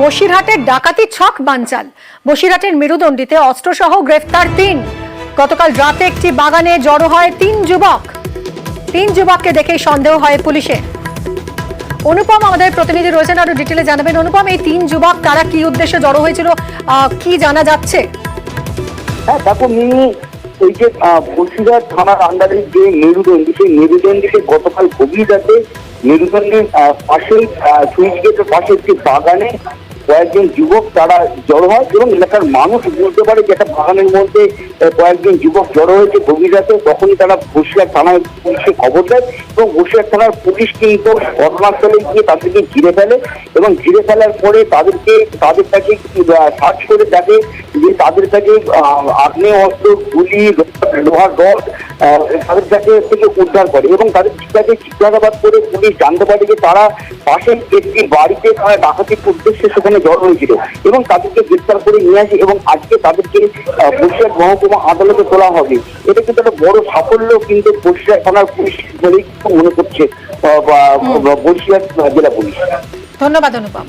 বসিরহাটের ডাকাতি ছক বানচাল। বসিরহাটের মেরুদণ্ডিতে অস্ত্রসহ গ্রেফতার ৩। গতকাল রাতে একটি বাগানে জড়ো হয় ৩ যুবক। ৩ যুবককে দেখেই সন্দেহ হয় পুলিশের। অনুপম আমাদের প্রতিনিধি রয়েছেন, আরো ডিটেলে জানাবেন। অনুপম, এই ৩ যুবক তারা কি উদ্দেশ্যে জড়ো হয়েছিল, কি জানা যাচ্ছে? হ্যাঁ দেখো মিমি, ওই যে বসিরহাট থানার আন্ডারে যে মেরুদণ্ডী, সেই মেরুদণ্ডীতে গতকাল গভীর রাতে মেরুদণ্ডের পাশেই সুইচ গেটের পাশে একটি বাগানে কয়েকজন যুবক তারা জড়ো হয় এবং এলাকার মানুষ বুঝতে পারে যে একটা বাগানের মধ্যে কয়েকজন যুবক জড়ো হয়েছে গভীর রাতে। তখনই তারা বসিরহাট থানায় পুলিশকে খবর দেয় এবং বসিরহাট থানার পুলিশ কিন্তু ঘটনাস্থলে গিয়ে তাদেরকে ঘিরে ফেলে এবং ঘিরে ফেলার পরে তাদের কাছে সার্চ করে দেখে যে তাদের কাছে আগ্নেয় অস্ত্র, গুলি, লোহার রড তাদের কাছে থেকে উদ্ধার করে এবং তাদের কাছে জিজ্ঞাসাবাদ করে পুলিশ জানতে পারে যে তারা পাশে একটি বাড়িতে তারা ডাকাতির উদ্দেশ্যে সেখানে জড়ো হয়েছিল এবং তাদেরকে গ্রেফতার করে নিয়ে আসে এবং আজকে তাদেরকে বসিরহাট মহকুমা আদালতে তোলা হবে। এটা কিন্তু একটা বড় সাফল্য কিন্তু বসিরহাট থানার পুলিশ বলেই মনে করছে বসিরহাট জেলা পুলিশ। ধন্যবাদ অনুপম।